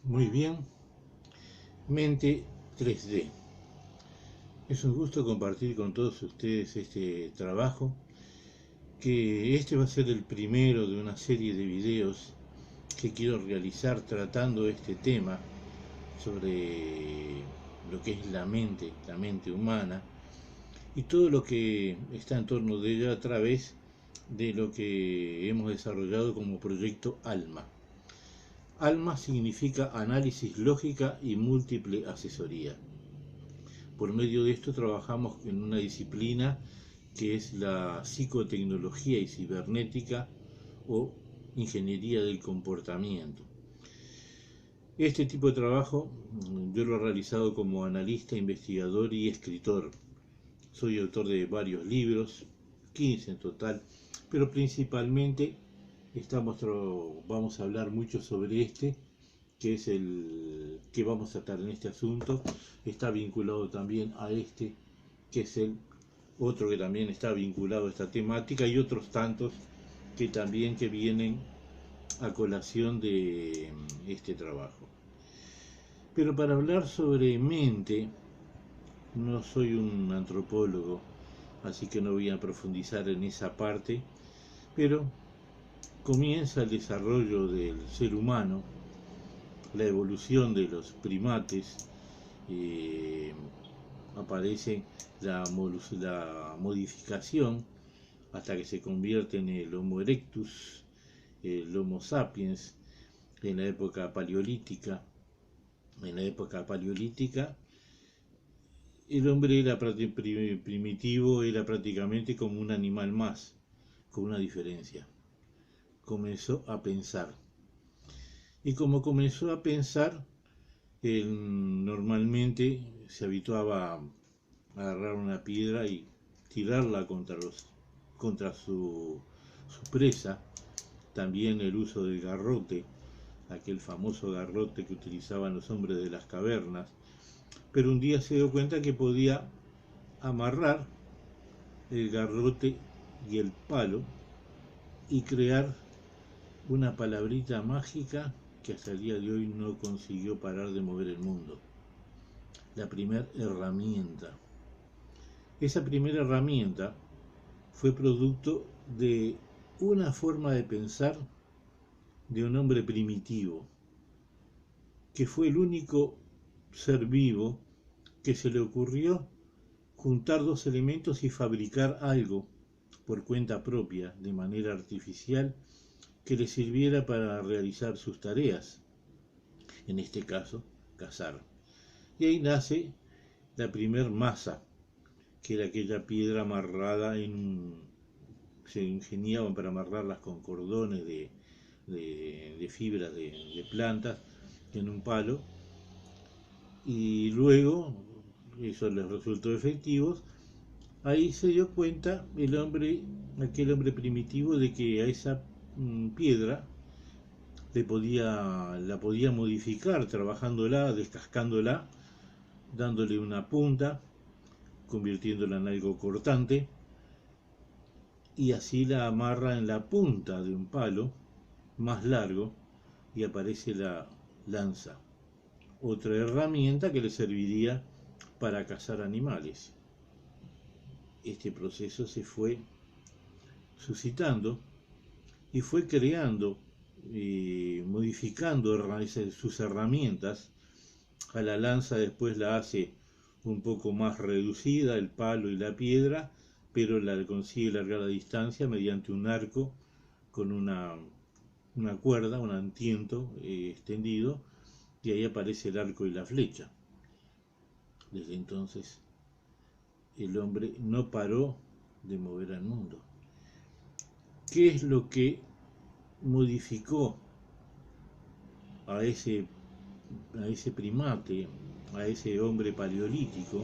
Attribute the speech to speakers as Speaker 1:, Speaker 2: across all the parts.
Speaker 1: Muy bien, Mente 3D. Es un gusto compartir con todos ustedes este trabajo, que este va a ser el primero de una serie de videos que quiero realizar tratando este tema sobre lo que es la mente humana y todo lo que está en torno de ella a través de lo que hemos desarrollado como proyecto ALMA. ALMA significa análisis lógica y múltiple asesoría. Por medio de esto trabajamos en una disciplina que es la psicotecnología y cibernética o ingeniería del comportamiento. Este tipo de trabajo yo lo he realizado como analista, investigador y escritor. Soy autor de varios libros, 15 en total, pero principalmente vamos a hablar mucho sobre este, que es el que vamos a tratar en este asunto. Está vinculado también a este, que es el otro que también está vinculado a esta temática, y otros tantos que también que vienen a colación de este trabajo. Pero para hablar sobre mente, no soy un antropólogo, así que no voy a profundizar en esa parte, pero comienza el desarrollo del ser humano, la evolución de los primates, eh, aparece la modificación hasta que se convierte en el Homo erectus, el Homo sapiens, en la época paleolítica. En la época paleolítica el hombre era primitivo, era prácticamente como un animal más, con una diferencia. Comenzó a pensar. Y como comenzó a pensar, él normalmente se habituaba a agarrar una piedra y tirarla contra su presa. También el uso del garrote, aquel famoso garrote que utilizaban los hombres de las cavernas. Pero un día se dio cuenta que podía amarrar el garrote y el palo y crear una palabrita mágica que hasta el día de hoy no consiguió parar de mover el mundo. La primera herramienta. Esa primera herramienta fue producto de una forma de pensar de un hombre primitivo, que fue el único ser vivo que se le ocurrió juntar dos elementos y fabricar algo por cuenta propia, de manera artificial, que le sirviera para realizar sus tareas, en este caso, cazar. Y ahí nace la primer masa, que era aquella piedra amarrada se ingeniaban para amarrarlas con cordones de fibras de plantas en un palo, y luego eso les resultó efectivo. Ahí se dio cuenta aquel hombre primitivo, de que a esa piedra la podía modificar trabajándola, descascándola, dándole una punta, convirtiéndola en algo cortante, y así la amarra en la punta de un palo más largo y aparece la lanza, otra herramienta que le serviría para cazar animales. Este proceso se fue suscitando y fue creando, modificando sus herramientas. A la lanza después la hace un poco más reducida, el palo y la piedra, pero la consigue largar la distancia mediante un arco con una cuerda, un antiento extendido, y ahí aparece el arco y la flecha. Desde entonces el hombre no paró de mover al mundo. ¿Qué es lo que modificó a ese primate, a ese hombre paleolítico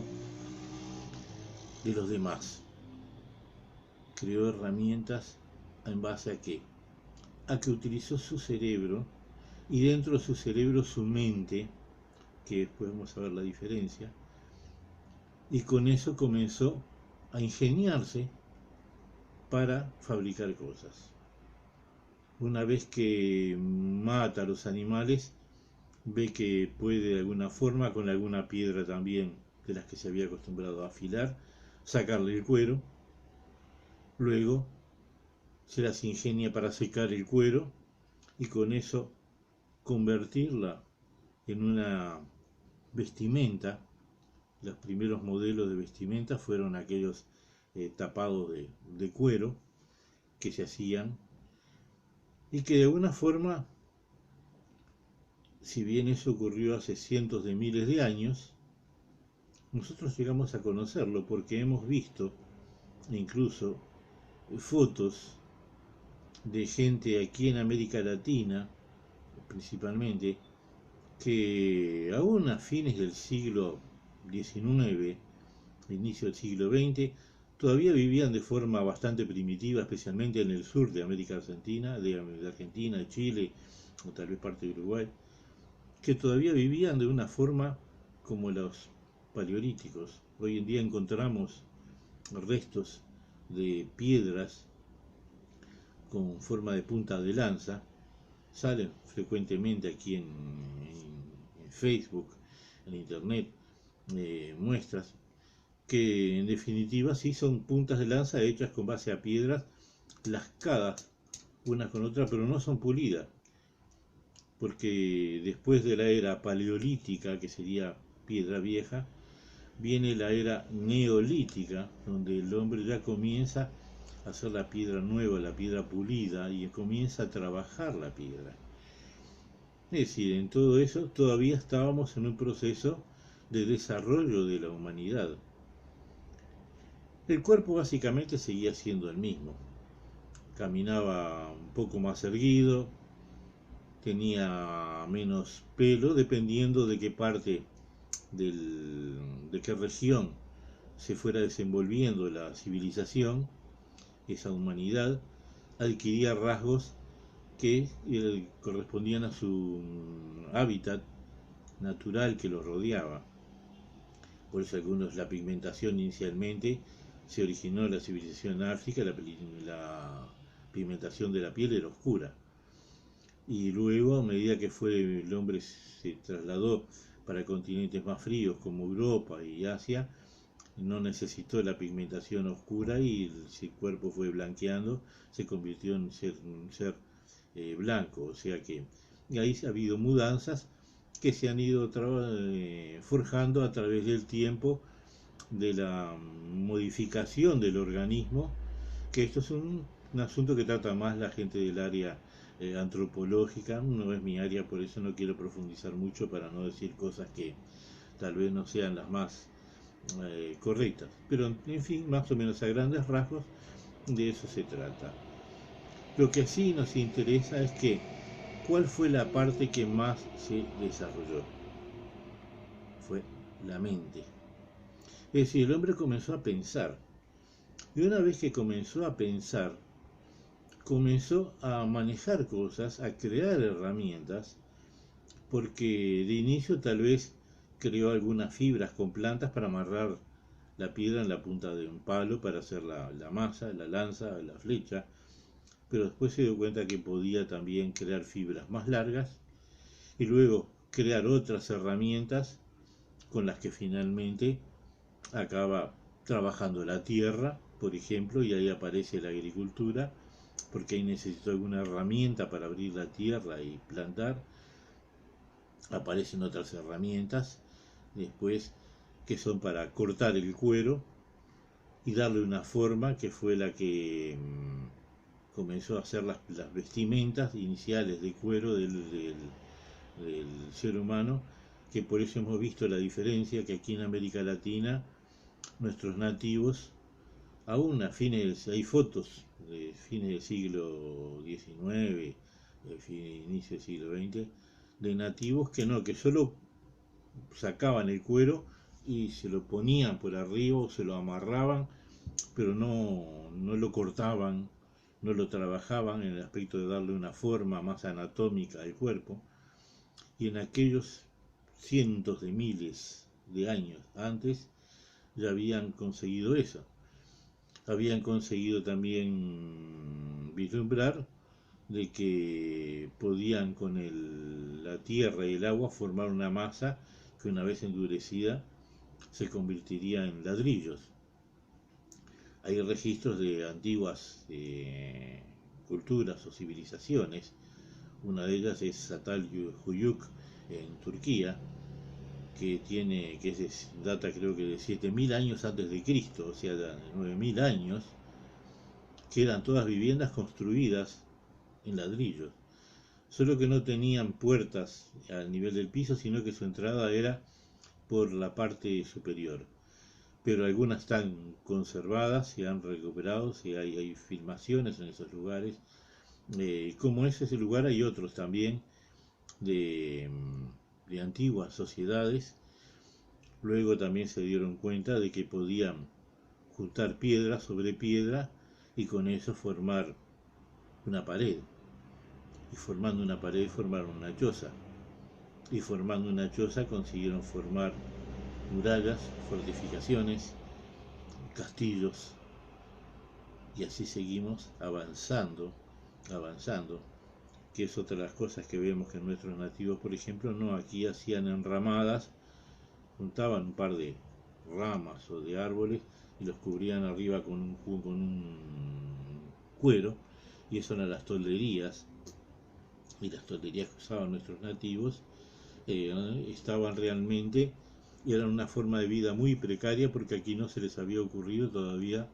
Speaker 1: de los demás? Creó herramientas en base a qué? A que utilizó su cerebro, y dentro de su cerebro su mente, que después vamos a ver la diferencia, y con eso comenzó a ingeniarse para fabricar cosas. Una vez que mata a los animales, ve que puede de alguna forma, con alguna piedra también de las que se había acostumbrado a afilar, sacarle el cuero. Luego se las ingenia para secar el cuero y con eso convertirla en una vestimenta. Los primeros modelos de vestimenta fueron aquellos tapados de cuero que se hacían y que de alguna forma, si bien eso ocurrió hace cientos de miles de años, nosotros llegamos a conocerlo porque hemos visto incluso fotos de gente aquí en América Latina, principalmente, que aún a fines del siglo XIX, inicio del siglo XX, todavía vivían de forma bastante primitiva, especialmente en el sur de América Argentina, de Argentina, de Chile, o tal vez parte de Uruguay, que todavía vivían de una forma como los paleolíticos. Hoy en día encontramos restos de piedras con forma de punta de lanza, salen frecuentemente aquí en Facebook, en Internet, muestras que en definitiva sí son puntas de lanza hechas con base a piedras lascadas unas con otras, pero no son pulidas, porque después de la era paleolítica, que sería piedra vieja, viene la era neolítica, donde el hombre ya comienza a hacer la piedra nueva, la piedra pulida, y comienza a trabajar la piedra. Es decir, en todo eso todavía estábamos en un proceso de desarrollo de la humanidad. El cuerpo básicamente seguía siendo el mismo. Caminaba un poco más erguido, tenía menos pelo, dependiendo de qué parte de qué región se fuera desenvolviendo la civilización. Esa humanidad adquiría rasgos que correspondían a su hábitat natural que lo rodeaba. Por eso la pigmentación inicialmente se originó en la civilización en África, la pigmentación de la piel era oscura. Y luego, a medida que el hombre se trasladó para continentes más fríos como Europa y Asia, no necesitó la pigmentación oscura y el cuerpo fue blanqueando, se convirtió en un ser blanco. O sea que ahí ha habido mudanzas que se han ido forjando a través del tiempo, de la modificación del organismo, que esto es un asunto que trata más la gente del área antropológica. No es mi área, por eso no quiero profundizar mucho para no decir cosas que tal vez no sean las más correctas, pero en fin, más o menos a grandes rasgos de eso se trata. Lo que sí nos interesa es que ¿cuál fue la parte que más se desarrolló? Fue la mente. Es decir, el hombre comenzó a pensar. Y una vez que comenzó a pensar, comenzó a manejar cosas, a crear herramientas, porque de inicio tal vez creó algunas fibras con plantas para amarrar la piedra en la punta de un palo para hacer la masa, la lanza, la flecha, pero después se dio cuenta que podía también crear fibras más largas y luego crear otras herramientas con las que finalmente acaba trabajando la tierra, por ejemplo, y ahí aparece la agricultura, porque ahí necesitó alguna herramienta para abrir la tierra y plantar. Aparecen otras herramientas después que son para cortar el cuero y darle una forma que fue la que comenzó a hacer las vestimentas iniciales de cuero del ser humano, que por eso hemos visto la diferencia que aquí en América Latina nuestros nativos, aún a fines, hay fotos de fines del siglo XIX, inicio del siglo XX, de nativos que solo sacaban el cuero y se lo ponían por arriba o se lo amarraban, pero no lo cortaban, no lo trabajaban en el aspecto de darle una forma más anatómica al cuerpo. Y en aquellos cientos de miles de años antes ya habían conseguido eso. Habían conseguido también vislumbrar de que podían con la tierra y el agua formar una masa que una vez endurecida se convertiría en ladrillos. Hay registros de antiguas culturas o civilizaciones. Una de ellas es Çatalhöyük en Turquía, data creo que de 7000 años antes de Cristo, o sea, de 9000 años, que eran todas viviendas construidas en ladrillos. Solo que no tenían puertas al nivel del piso, sino que su entrada era por la parte superior. Pero algunas están conservadas, se han recuperado, hay filmaciones en esos lugares. Como es ese lugar, hay otros también de, de antiguas sociedades. Luego también se dieron cuenta de que podían juntar piedra sobre piedra y con eso formar una pared. Y formando una pared formaron una choza. Y formando una choza consiguieron formar murallas, fortificaciones, castillos. Y así seguimos avanzando, que es otra de las cosas que vemos que nuestros nativos, por ejemplo, no, aquí hacían enramadas, juntaban un par de ramas o de árboles y los cubrían arriba con un cuero, y eso eran las tolderías. Y las tolderías que usaban nuestros nativos estaban realmente, eran una forma de vida muy precaria, porque aquí no se les había ocurrido todavía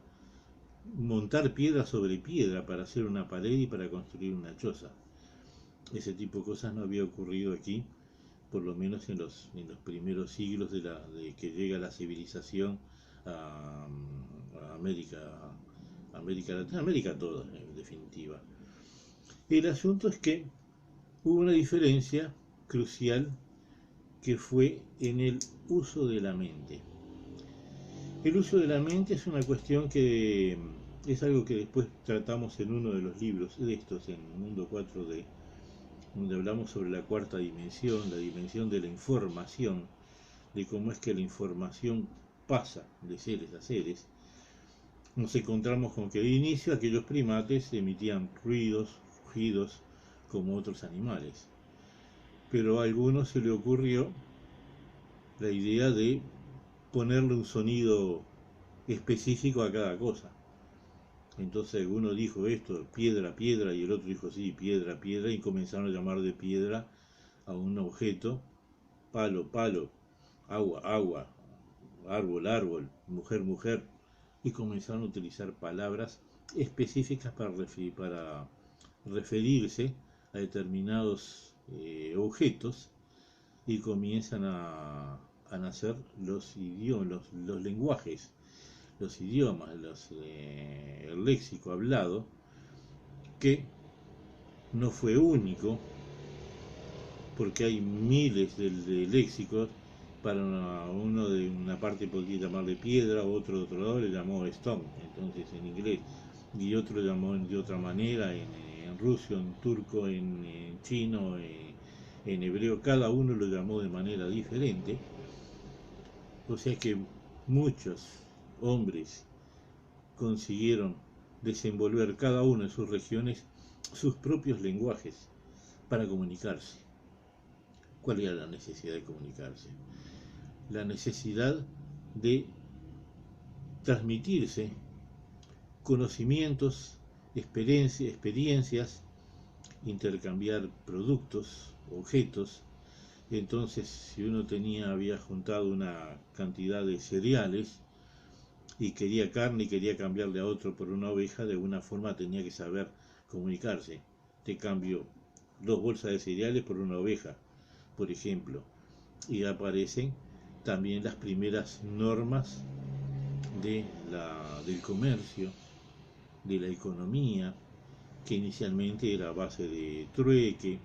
Speaker 1: montar piedra sobre piedra para hacer una pared y para construir una choza. Ese tipo de cosas no había ocurrido aquí, por lo menos en los primeros siglos de que llega la civilización a América Latina, América toda, en definitiva. El asunto es que hubo una diferencia crucial, que fue en el uso de la mente. El uso de la mente es una cuestión que es algo que después tratamos en uno de los libros de estos, en Mundo 4D, donde hablamos sobre la cuarta dimensión, la dimensión de la información, de cómo es que la información pasa de seres a seres. Nos encontramos con que de inicio aquellos primates emitían ruidos, rugidos, como otros animales. Pero a algunos se le ocurrió la idea de ponerle un sonido específico a cada cosa. Entonces uno dijo esto, piedra, piedra, y el otro dijo sí, piedra, piedra, y comenzaron a llamar de piedra a un objeto, palo, palo, agua, agua, árbol, árbol, mujer, mujer, y comenzaron a utilizar palabras específicas para referirse a determinados objetos, y comienzan a nacer los idiomas, los lenguajes, los idiomas, el léxico hablado, que no fue único, porque hay miles de léxicos. Para uno de una parte podría llamarle piedra, otro de otro lado le llamó stone, entonces en inglés, y otro le llamó de otra manera en ruso, en turco, en chino, en hebreo, cada uno lo llamó de manera diferente. O sea que muchos hombres consiguieron desenvolver cada uno en sus regiones sus propios lenguajes para comunicarse. ¿Cuál era la necesidad de comunicarse? La necesidad de transmitirse conocimientos, experiencias, intercambiar productos, objetos. Entonces, si uno había juntado una cantidad de cereales y quería carne y quería cambiarle a otro por una oveja, de alguna forma tenía que saber comunicarse. Te cambio 2 bolsas de cereales por una oveja, por ejemplo. Y aparecen también las primeras normas del comercio, de la economía, que inicialmente era a base de trueque,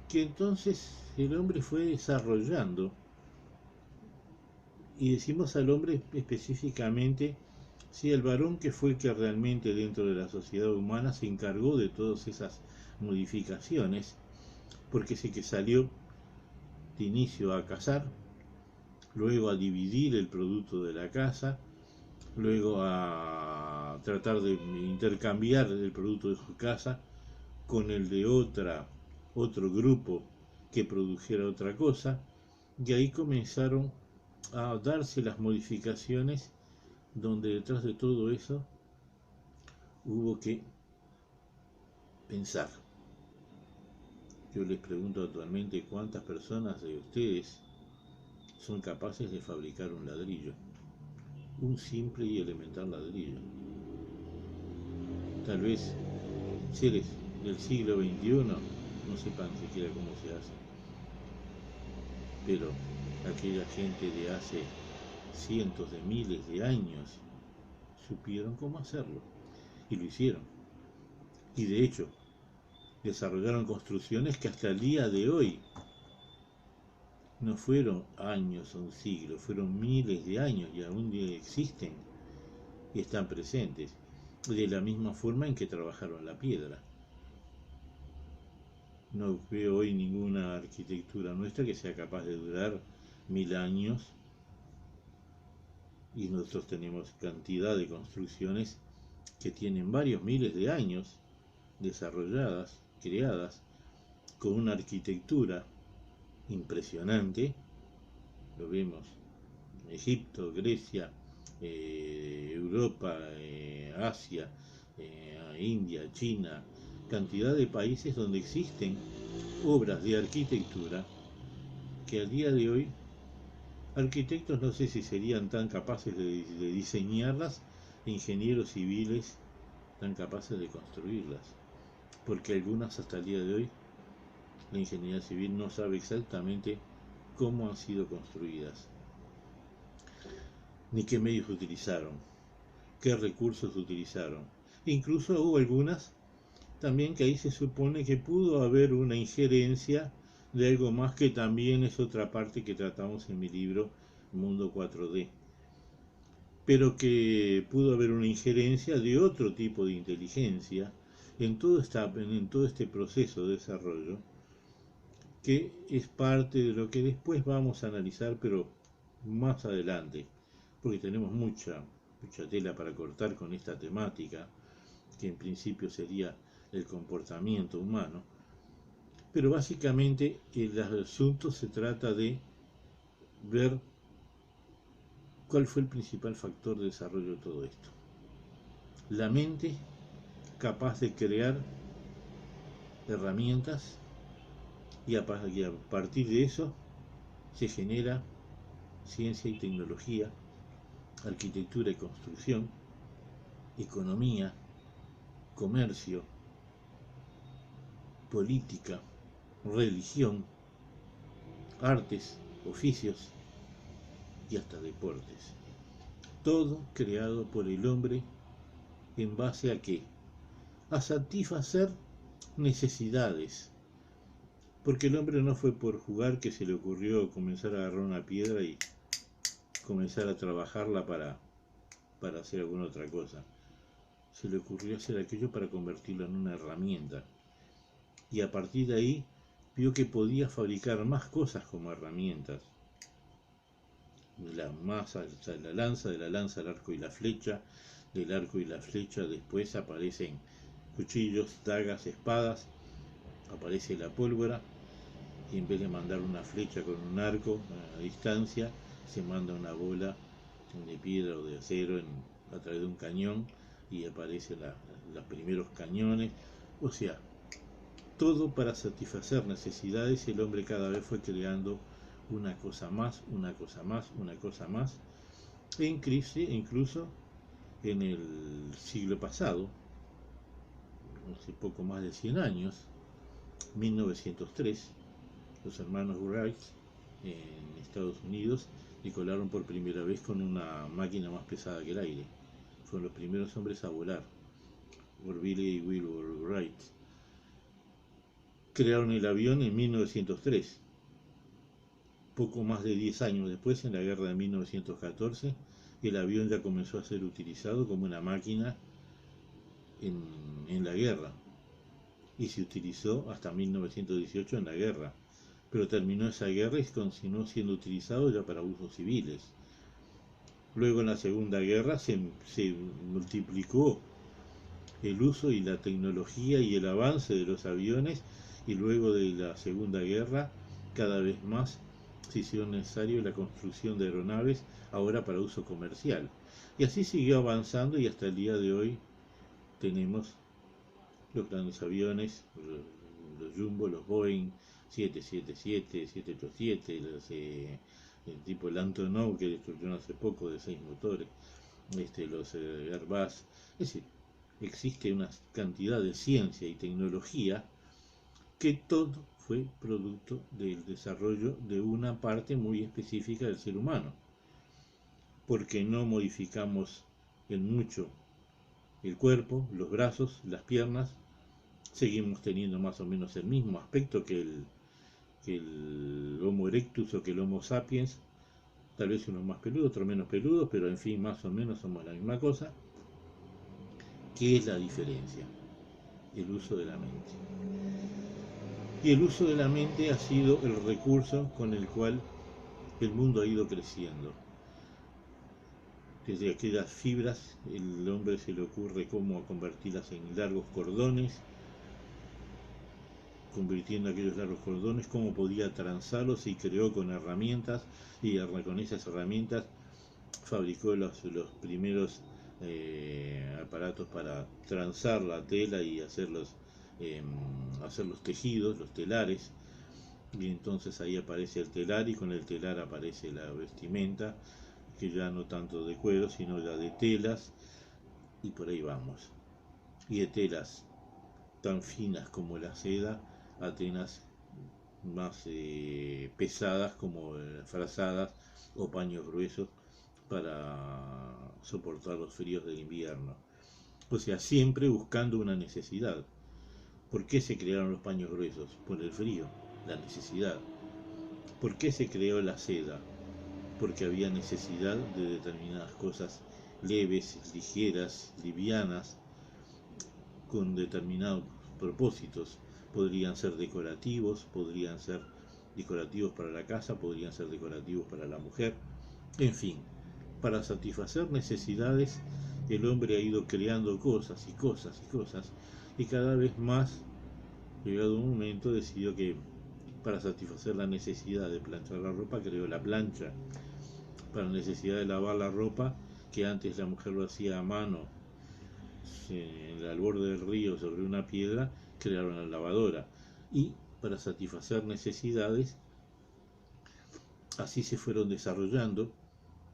Speaker 1: que entonces el hombre fue desarrollando. Y decimos al hombre específicamente, sí, el varón, que fue el que realmente dentro de la sociedad humana se encargó de todas esas modificaciones, porque sé que salió de inicio a cazar, luego a dividir el producto de la caza, luego a tratar de intercambiar el producto de su casa con el de otro grupo que produjera otra cosa, y ahí comenzaron a darse las modificaciones donde detrás de todo eso hubo que pensar. Yo les pregunto actualmente cuántas personas de ustedes son capaces de fabricar un ladrillo, un simple y elemental ladrillo. Tal vez seres del siglo XXI no sepan siquiera cómo se hace, pero aquella gente de hace cientos de miles de años supieron cómo hacerlo y lo hicieron. Y de hecho, desarrollaron construcciones que hasta el día de hoy no fueron años o un siglo, fueron miles de años y aún existen y están presentes, de la misma forma en que trabajaron la piedra. No veo hoy ninguna arquitectura nuestra que sea capaz de durar 1000 años, y nosotros tenemos cantidad de construcciones que tienen varios miles de años desarrolladas, creadas, con una arquitectura impresionante. Lo vemos en Egipto, Grecia, Europa, Asia, India, China, cantidad de países donde existen obras de arquitectura que al día de hoy arquitectos no sé si serían tan capaces de diseñarlas, e ingenieros civiles tan capaces de construirlas, porque algunas hasta el día de hoy la ingeniería civil no sabe exactamente cómo han sido construidas, ni qué medios utilizaron, qué recursos utilizaron. Incluso hubo algunas también que ahí se supone que pudo haber una injerencia de algo más, que también es otra parte que tratamos en mi libro Mundo 4D, pero que pudo haber una injerencia de otro tipo de inteligencia en todo este proceso de desarrollo, que es parte de lo que después vamos a analizar, pero más adelante, porque tenemos mucha tela para cortar con esta temática, que en principio sería el comportamiento humano. Pero básicamente el asunto se trata de ver cuál fue el principal factor de desarrollo de todo esto. La mente capaz de crear herramientas, y a partir de eso se genera ciencia y tecnología, arquitectura y construcción, economía, comercio, política, religión, artes, oficios y hasta deportes. Todo creado por el hombre en base a ¿qué? A satisfacer necesidades. Porque el hombre no fue por jugar que se le ocurrió comenzar a agarrar una piedra y comenzar a trabajarla para hacer alguna otra cosa. Se le ocurrió hacer aquello para convertirlo en una herramienta. Y a partir de ahí vio que podía fabricar más cosas como herramientas. La masa, la lanza, de la lanza el arco y la flecha, del arco y la flecha después aparecen cuchillos, dagas, espadas, aparece la pólvora, y en vez de mandar una flecha con un arco a distancia, se manda una bola de piedra o de acero a través de un cañón, y aparecen los primeros cañones. O sea, todo para satisfacer necesidades. El hombre cada vez fue creando una cosa más, una cosa más, una cosa más. Incluso en el siglo pasado, hace poco más de 100 años, 1903, los hermanos Wright en Estados Unidos decolaron por primera vez con una máquina más pesada que el aire. Fueron los primeros hombres a volar, Orville y Wilbur Wright. Crearon el avión en 1903. Poco más de 10 años después, en la guerra de 1914, el avión ya comenzó a ser utilizado como una máquina en la guerra, y se utilizó hasta 1918 en la guerra, pero terminó esa guerra y continuó siendo utilizado ya para usos civiles. Luego en la Segunda Guerra se multiplicó el uso y la tecnología y el avance de los aviones, y luego de la Segunda Guerra cada vez más se hizo necesario la construcción de aeronaves, ahora para uso comercial. Y así siguió avanzando y hasta el día de hoy tenemos los grandes aviones, los Jumbo, los Boeing 777, 787, el tipo el Antonov que destruyeron hace poco de 6 motores, los Airbus. Es decir, existe una cantidad de ciencia y tecnología que todo fue producto del desarrollo de una parte muy específica del ser humano, porque no modificamos en mucho el cuerpo, los brazos, las piernas, seguimos teniendo más o menos el mismo aspecto que el Homo erectus o que el Homo sapiens, tal vez uno más peludo, otro menos peludo, pero en fin, más o menos somos la misma cosa. ¿Qué es la diferencia? El uso de la mente. Y el uso de la mente ha sido el recurso con el cual el mundo ha ido creciendo. Desde aquellas fibras, el hombre se le ocurre cómo convertirlas en largos cordones, convirtiendo aquellos largos cordones, cómo podía transarlos, y creó con herramientas, y con esas herramientas fabricó los primeros aparatos para transar la tela y hacer los tejidos, los telares. Y entonces ahí aparece el telar, y con el telar aparece la vestimenta, que ya no tanto de cuero, sino ya de telas, y por ahí vamos. Y de telas tan finas como la seda a telas más pesadas como frazadas o paños gruesos para soportar los fríos del invierno. O sea, siempre buscando una necesidad. ¿Por qué se crearon los paños gruesos? Por el frío, la necesidad. ¿Por qué se creó la seda? Porque había necesidad de determinadas cosas leves, ligeras, livianas, con determinados propósitos. Podrían ser decorativos para la casa, podrían ser decorativos para la mujer, en fin, para satisfacer necesidades el hombre ha ido creando cosas y cosas y cosas, y cada vez más, llegado un momento, decidió que para satisfacer la necesidad de planchar la ropa creó la plancha, para la necesidad de lavar la ropa, que antes la mujer lo hacía a mano al borde del río sobre una piedra, crearon la lavadora. Y para satisfacer necesidades, así se fueron desarrollando.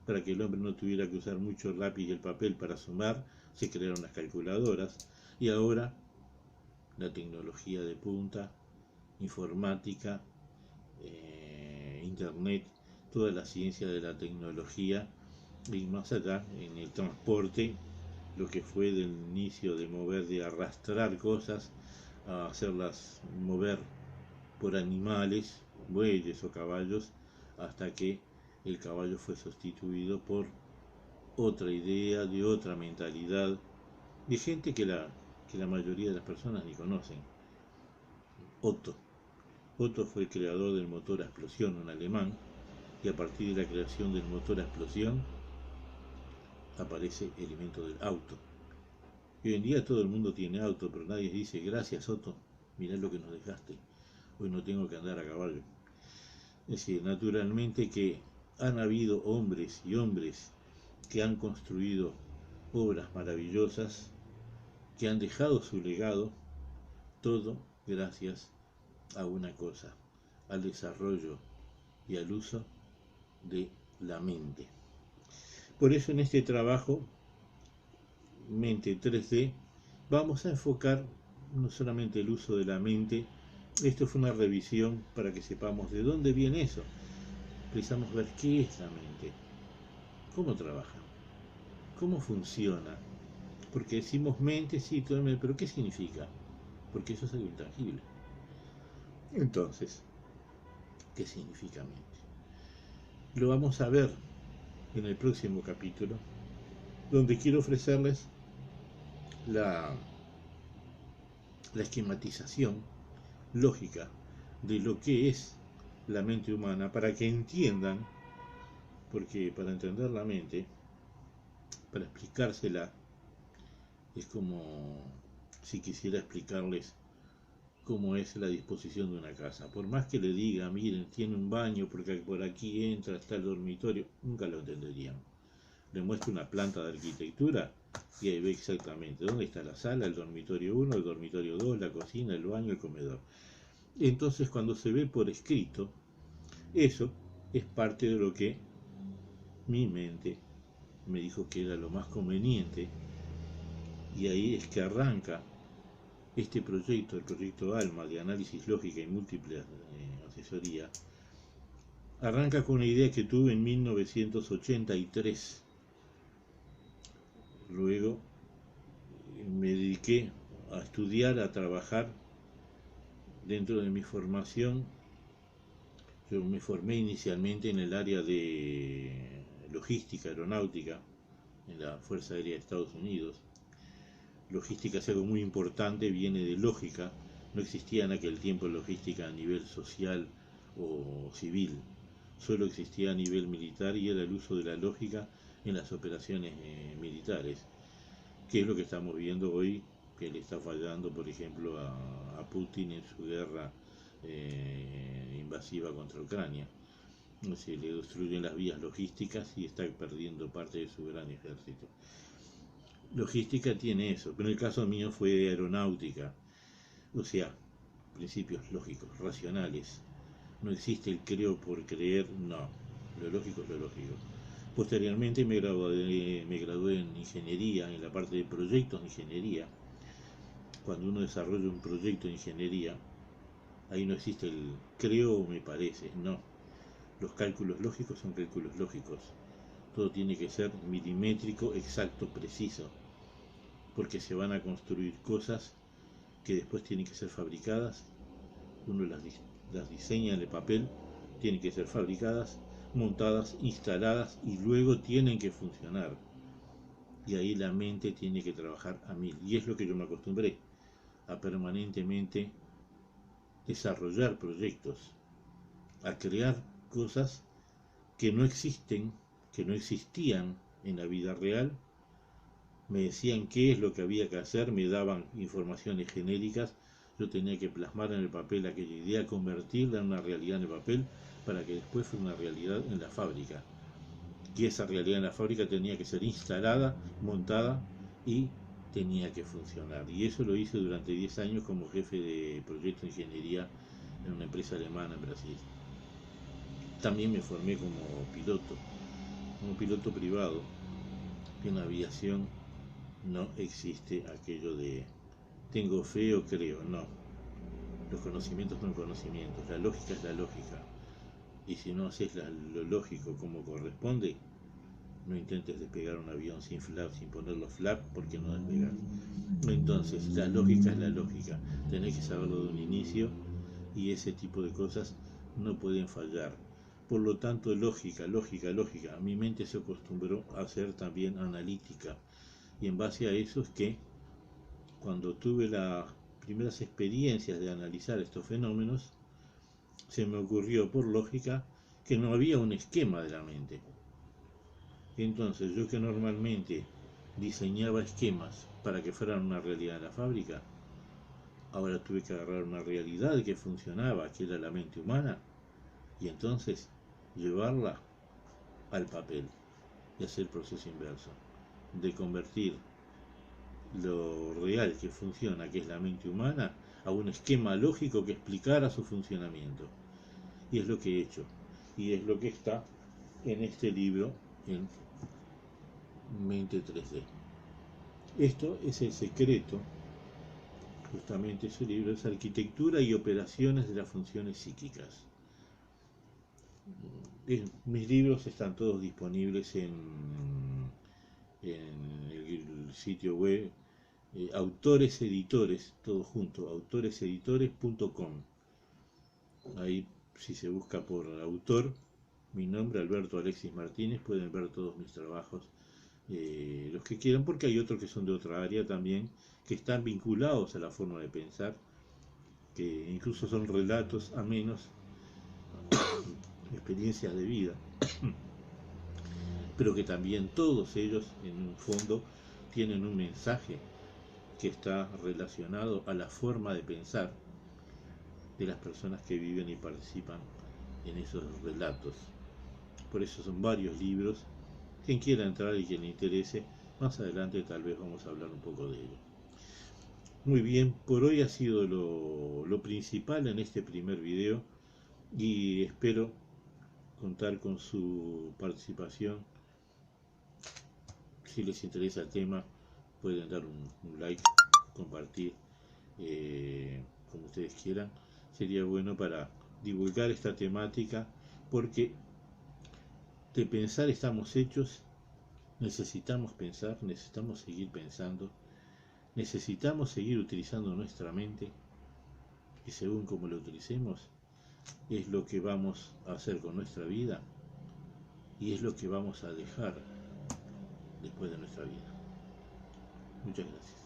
Speaker 1: Para que el hombre no tuviera que usar mucho el lápiz y el papel para sumar, se crearon las calculadoras. Y ahora la tecnología de punta, informática, internet, toda la ciencia de la tecnología, y más allá en el transporte, lo que fue del inicio de mover, de arrastrar cosas, a hacerlas mover por animales, bueyes o caballos, hasta que el caballo fue sustituido por otra idea, de otra mentalidad, de gente que la mayoría de las personas ni conocen. Otto. Otto fue el creador del motor a explosión, un alemán, y a partir de la creación del motor a explosión aparece el invento del auto. Y hoy en día todo el mundo tiene auto, pero nadie dice: gracias Otto, mirá lo que nos dejaste, hoy no tengo que andar a caballo. Es decir, naturalmente que han habido hombres y hombres que han construido obras maravillosas, que han dejado su legado, todo gracias a una cosa: al desarrollo y al uso de la mente. Por eso en este trabajo, Mente 3D, vamos a enfocar no solamente el uso de la mente. Esto fue una revisión para que sepamos de dónde viene eso. Precisamos ver qué es la mente, cómo trabaja, cómo funciona. Porque decimos mente, sí, pero ¿qué significa? Porque eso es algo intangible. Entonces, ¿qué significa mente? Lo vamos a ver en el próximo capítulo, donde quiero ofrecerles la esquematización lógica de lo que es la mente humana, para que entiendan, porque para entender la mente, para explicársela, Es como si quisiera explicarles cómo es la disposición de una casa. Por más que le diga, miren, tiene un baño porque por aquí entra, está el dormitorio, nunca lo entenderían. Le muestro una planta de arquitectura y ahí ve exactamente dónde está la sala, el dormitorio 1, el dormitorio 2, la cocina, el baño, el comedor. Entonces, cuando se ve por escrito, eso es parte de lo que mi mente me dijo que era lo más conveniente, y ahí es que arranca este proyecto, el proyecto ALMA de análisis lógica y múltiple asesoría. Arranca con una idea que tuve en 1983. Luego me dediqué a estudiar, a trabajar dentro de mi formación. Yo me formé inicialmente en el área de logística aeronáutica en la Fuerza Aérea de Estados Unidos. Logística es algo muy importante, viene de lógica. No existía en aquel tiempo logística a nivel social o civil, solo existía a nivel militar, y era el uso de la lógica en las operaciones militares, que es lo que estamos viendo hoy, que le está fallando, por ejemplo, a Putin en su guerra invasiva contra Ucrania. Se le destruyen las vías logísticas y está perdiendo parte de su gran ejército. Logística tiene eso, pero en el caso mío fue aeronáutica, o sea, principios lógicos, racionales. No existe el creo por creer, no, lo lógico es lo lógico. Posteriormente me gradué en ingeniería, en la parte de proyectos de ingeniería. Cuando uno desarrolla un proyecto de ingeniería, ahí no existe el creo o me parece, no. Los cálculos lógicos son cálculos lógicos. Todo tiene que ser milimétrico, exacto, preciso, porque se van a construir cosas que después tienen que ser fabricadas. Uno las diseña en el papel, tienen que ser fabricadas, montadas, instaladas, y luego tienen que funcionar. Y ahí la mente tiene que trabajar a mil. Y es lo que yo me acostumbré, a permanentemente desarrollar proyectos, a crear cosas que no existen, que no existían en la vida real. Me decían qué es lo que había que hacer, me daban informaciones genéricas, yo tenía que plasmar en el papel aquella idea, convertirla en una realidad en el papel, para que después fuera una realidad en la fábrica. Y esa realidad en la fábrica tenía que ser instalada, montada, y tenía que funcionar. Y eso lo hice durante 10 años como jefe de proyecto de ingeniería en una empresa alemana en Brasil. También me formé como piloto privado. En aviación no existe aquello de tengo fe o creo, no. Los conocimientos son conocimientos, la lógica es la lógica. Y si no haces lo lógico como corresponde, no intentes despegar un avión sin flap, sin poner los flaps, porque no despegas. Entonces, la lógica es la lógica. Tenés que saberlo de un inicio, y ese tipo de cosas no pueden fallar. Por lo tanto, lógica, lógica, lógica. Mi mente se acostumbró a ser también analítica. Y en base a eso es que, cuando tuve las primeras experiencias de analizar estos fenómenos, se me ocurrió por lógica que no había un esquema de la mente. Entonces, yo que normalmente diseñaba esquemas para que fueran una realidad en la fábrica, ahora tuve que agarrar una realidad que funcionaba, que era la mente humana, y entonces llevarla al papel y hacer el proceso inverso, de convertir lo real que funciona, que es la mente humana, a un esquema lógico que explicara su funcionamiento. Y es lo que he hecho, y es lo que está en este libro, en Mente 3D. Esto es el secreto, justamente ese libro es Arquitectura y Operaciones de las Funciones Psíquicas. Mis libros están todos disponibles en el sitio web Autores Editores, todo junto, autoreseditores.com. Ahí, si se busca por autor, mi nombre, Alberto Alexis Martínez, pueden ver todos mis trabajos, los que quieran, porque hay otros que son de otra área también, que están vinculados a la forma de pensar, que incluso son relatos amenos, experiencias de vida, pero que también todos ellos, en un fondo, tienen un mensaje que está relacionado a la forma de pensar de las personas que viven y participan en esos relatos. Por eso son varios libros. Quien quiera entrar y quien le interese, más adelante tal vez vamos a hablar un poco de ello. Muy bien, por hoy ha sido lo principal en este primer video y espero contar con su participación. Si les interesa el tema, pueden dar un like, compartir, como ustedes quieran. Sería bueno para divulgar esta temática, porque de pensar estamos hechos. Necesitamos pensar, necesitamos seguir pensando, necesitamos seguir utilizando nuestra mente, y según como lo utilicemos, es lo que vamos a hacer con nuestra vida y es lo que vamos a dejar después de nuestra vida. Muchas gracias.